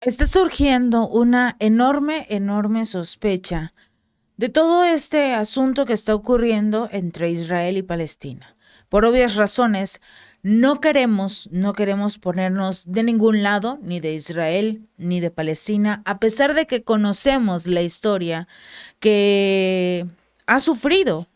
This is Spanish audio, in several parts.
Está surgiendo una enorme sospecha de todo este asunto que está ocurriendo entre Israel y Palestina. Por obvias razones, no queremos ponernos de ningún lado, ni de Israel, ni de Palestina, a pesar de que conocemos la historia que ha sufrido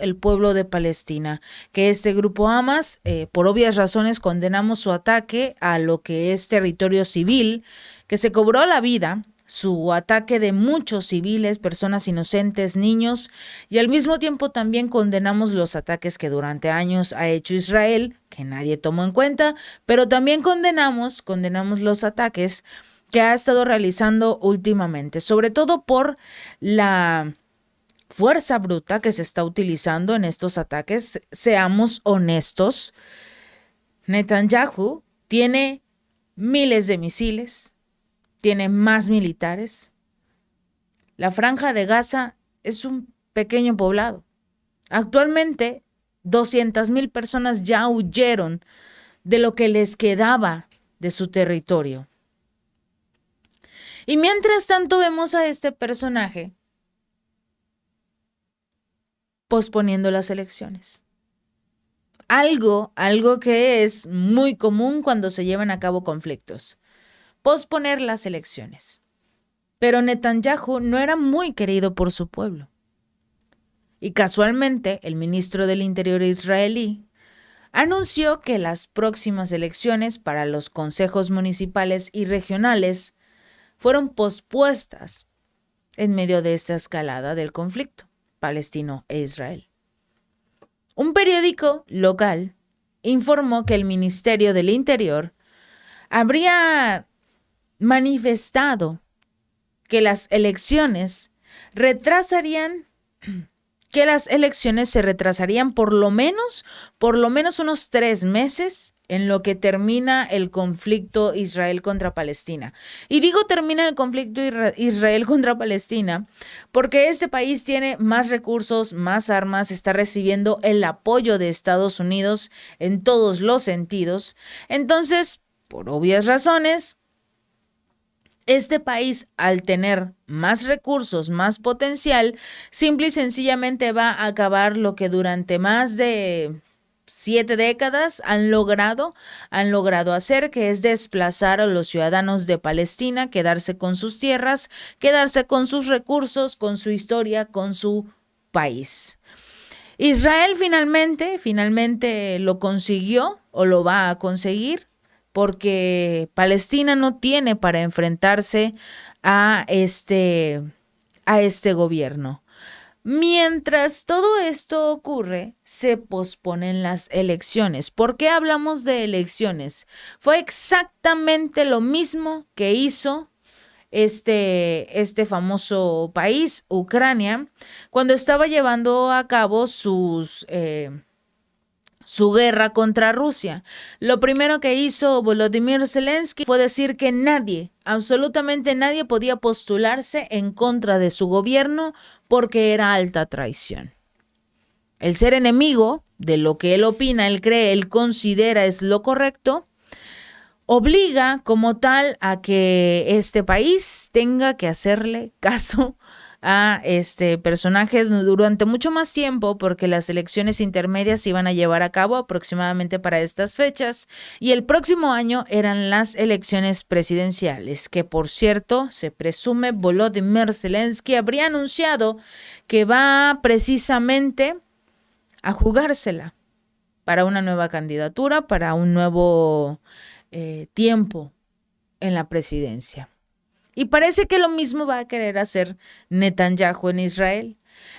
el pueblo de Palestina, que este grupo Hamas, por obvias razones, condenamos su ataque a lo que es territorio civil, que se cobró la vida, su ataque de muchos civiles, personas inocentes, niños, y al mismo tiempo también condenamos los ataques que durante años ha hecho Israel, que nadie tomó en cuenta, pero también condenamos los ataques que ha estado realizando últimamente, sobre todo por la fuerza bruta que se está utilizando en estos ataques. Seamos honestos, Netanyahu tiene miles de misiles, tiene más militares. La franja de Gaza es un pequeño poblado. Actualmente, 200,000 personas ya huyeron de lo que les quedaba de su territorio. Y mientras tanto vemos a este personaje posponiendo las elecciones. Algo que es muy común cuando se llevan a cabo conflictos. Posponer las elecciones. Pero Netanyahu no era muy querido por su pueblo. Y casualmente, el ministro del Interior israelí anunció que las próximas elecciones para los consejos municipales y regionales fueron pospuestas en medio de esta escalada del conflicto palestino e Israel. Un periódico local informó que el Ministerio del Interior habría manifestado que las elecciones retrasarían que las elecciones se retrasarían por lo menos unos 3 meses en lo que termina el conflicto Israel contra Palestina. Y digo termina el conflicto Israel contra Palestina porque este país tiene más recursos, más armas, está recibiendo el apoyo de Estados Unidos en todos los sentidos. Entonces, por obvias razones, este país, al tener más recursos, más potencial, simple y sencillamente va a acabar lo que durante más de 7 décadas han logrado hacer, que es desplazar a los ciudadanos de Palestina, quedarse con sus tierras, quedarse con sus recursos, con su historia, con su país. Israel finalmente lo consiguió o lo va a conseguir porque Palestina no tiene para enfrentarse a este gobierno. Mientras todo esto ocurre, se posponen las elecciones. ¿Por qué hablamos de elecciones? Fue exactamente lo mismo que hizo este famoso país, Ucrania, cuando estaba llevando a cabo su guerra contra Rusia. Lo primero que hizo Volodymyr Zelensky fue decir que nadie, absolutamente nadie, podía postularse en contra de su gobierno porque era alta traición. El ser enemigo de lo que él opina, él cree, él considera es lo correcto, obliga como tal a que este país tenga que hacerle caso a este personaje durante mucho más tiempo, porque las elecciones intermedias se iban a llevar a cabo aproximadamente para estas fechas y el próximo año eran las elecciones presidenciales, que por cierto se presume Volodymyr Zelensky habría anunciado que va precisamente a jugársela para una nueva candidatura, para un nuevo tiempo en la presidencia. Y parece que lo mismo va a querer hacer Netanyahu en Israel.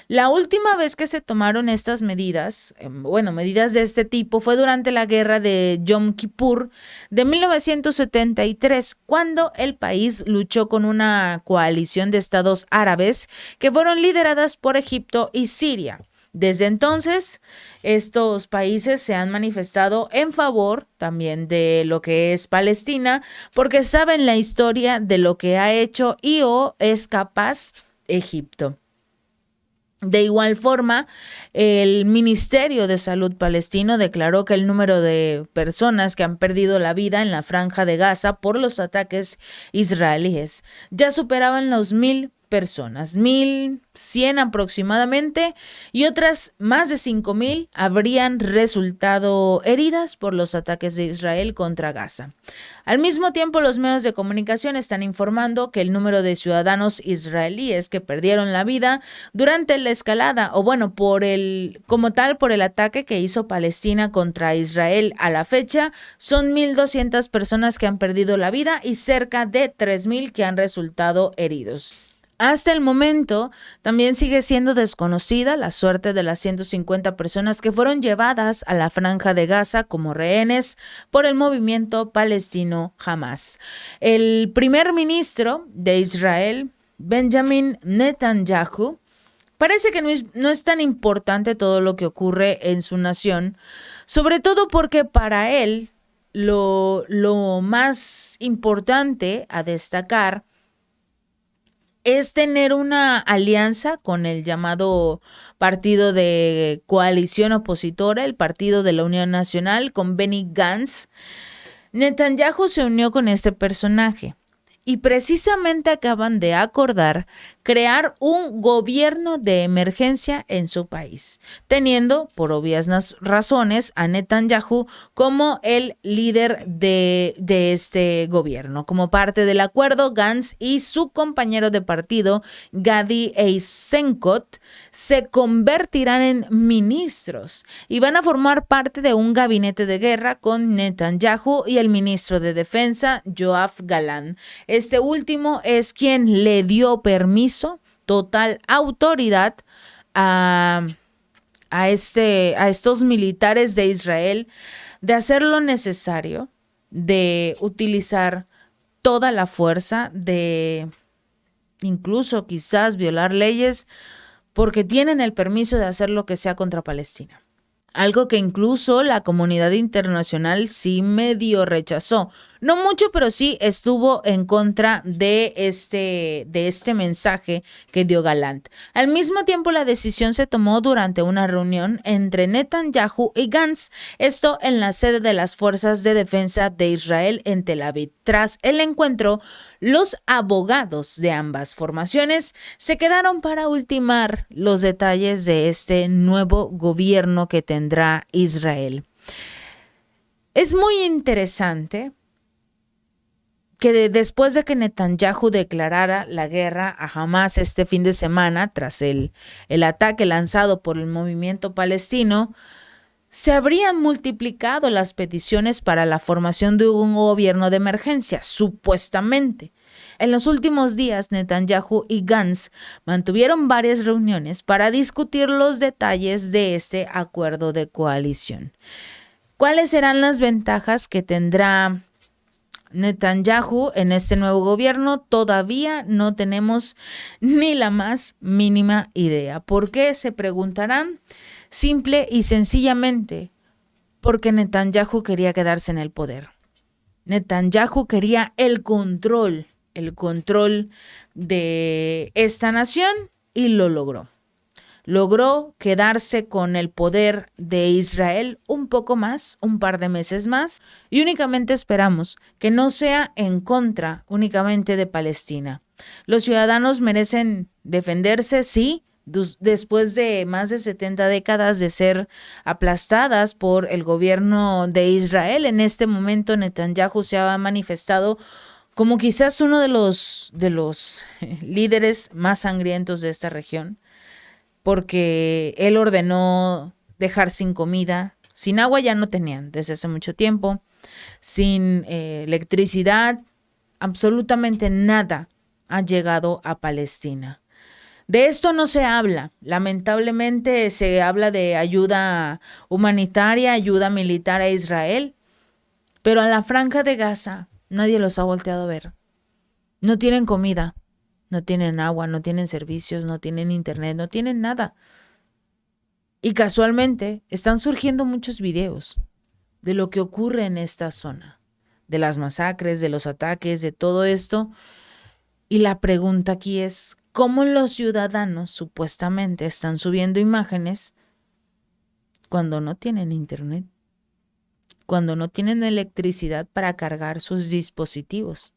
La última vez que se tomaron estas medidas, medidas de este tipo, fue durante la guerra de Yom Kippur de 1973, cuando el país luchó con una coalición de estados árabes que fueron lideradas por Egipto y Siria. Desde entonces, estos países se han manifestado en favor también de lo que es Palestina, porque saben la historia de lo que ha hecho y o es capaz Egipto. De igual forma, el Ministerio de Salud palestino declaró que el número de personas que han perdido la vida en la Franja de Gaza por los ataques israelíes ya superaban los 1,000 personas, 1,100 aproximadamente, y otras más de 5,000 habrían resultado heridas por los ataques de Israel contra Gaza. Al mismo tiempo, los medios de comunicación están informando que el número de ciudadanos israelíes que perdieron la vida durante la escalada, o bueno, por el ataque que hizo Palestina contra Israel a la fecha, son 1,200 personas que han perdido la vida y cerca de 3,000 que han resultado heridos. Hasta el momento, también sigue siendo desconocida la suerte de las 150 personas que fueron llevadas a la Franja de Gaza como rehenes por el movimiento palestino Hamas. El primer ministro de Israel, Benjamin Netanyahu, parece que no es tan importante todo lo que ocurre en su nación, sobre todo porque para él lo más importante a destacar es tener una alianza con el llamado partido de coalición opositora, el Partido de la Unión Nacional, con Benny Gantz. Netanyahu se unió con este personaje y precisamente acaban de acordar crear un gobierno de emergencia en su país, teniendo, por obvias razones, a Netanyahu como el líder de este gobierno. Como parte del acuerdo, Gantz y su compañero de partido, Gadi Eisenkot, se convertirán en ministros y van a formar parte de un gabinete de guerra con Netanyahu y el ministro de Defensa, Yoav Gallant. Este último es quien le dio permiso, total autoridad a estos militares de Israel de hacer lo necesario, de utilizar toda la fuerza, de incluso quizás violar leyes, porque tienen el permiso de hacer lo que sea contra Palestina. Algo que incluso la comunidad internacional sí medio rechazó. No mucho, pero sí estuvo en contra de este mensaje que dio Gallant. Al mismo tiempo, la decisión se tomó durante una reunión entre Netanyahu y Gantz, esto en la sede de las Fuerzas de Defensa de Israel en Tel Aviv. Tras el encuentro, los abogados de ambas formaciones se quedaron para ultimar los detalles de este nuevo gobierno que tendrá Israel. Es muy interesante que después de que Netanyahu declarara la guerra a Hamas este fin de semana, tras el ataque lanzado por el movimiento palestino, se habrían multiplicado las peticiones para la formación de un gobierno de emergencia, supuestamente. En los últimos días, Netanyahu y Gantz mantuvieron varias reuniones para discutir los detalles de este acuerdo de coalición. ¿Cuáles serán las ventajas que tendrá Netanyahu en este nuevo gobierno? Todavía no tenemos ni la más mínima idea. ¿Por qué? Se preguntarán. Simple y sencillamente porque Netanyahu quería quedarse en el poder. Netanyahu quería el control de esta nación y lo logró. Logró quedarse con el poder de Israel un poco más, un par de meses más, y únicamente esperamos que no sea en contra únicamente de Palestina. Los ciudadanos merecen defenderse, sí, después de más de 70 décadas de ser aplastadas por el gobierno de Israel. En este momento Netanyahu se ha manifestado como quizás uno de los líderes más sangrientos de esta región, porque él ordenó dejar sin comida, sin agua ya no tenían desde hace mucho tiempo, sin electricidad, absolutamente nada ha llegado a Palestina. De esto no se habla. Lamentablemente se habla de ayuda humanitaria, ayuda militar a Israel, pero a la Franja de Gaza nadie los ha volteado a ver. No tienen comida, no tienen agua, no tienen servicios, no tienen internet, no tienen nada. Y casualmente están surgiendo muchos videos de lo que ocurre en esta zona, de las masacres, de los ataques, de todo esto. Y la pregunta aquí es, cómo los ciudadanos supuestamente están subiendo imágenes cuando no tienen internet, cuando no tienen electricidad para cargar sus dispositivos.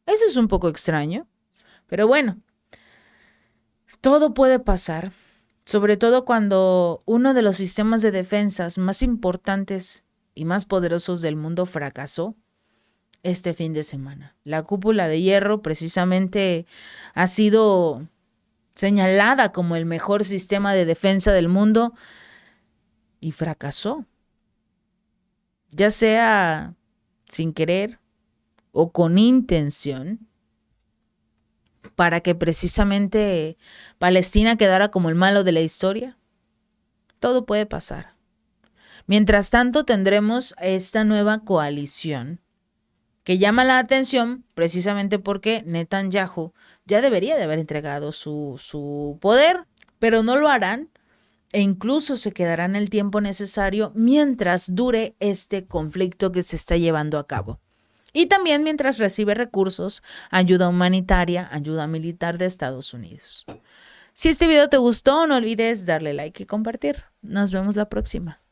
Eso es un poco extraño, pero bueno, todo puede pasar, sobre todo cuando uno de los sistemas de defensas más importantes y más poderosos del mundo fracasó este fin de semana. La cúpula de hierro precisamente ha sido señalada como el mejor sistema de defensa del mundo y fracasó, ya sea sin querer o con intención, para que precisamente Palestina quedara como el malo de la historia. Todo puede pasar. Mientras tanto, tendremos esta nueva coalición que llama la atención precisamente porque Netanyahu ya debería de haber entregado su poder, pero no lo harán e incluso se quedarán el tiempo necesario mientras dure este conflicto que se está llevando a cabo. Y también mientras recibe recursos, ayuda humanitaria, ayuda militar de Estados Unidos. Si este video te gustó, no olvides darle like y compartir. Nos vemos la próxima.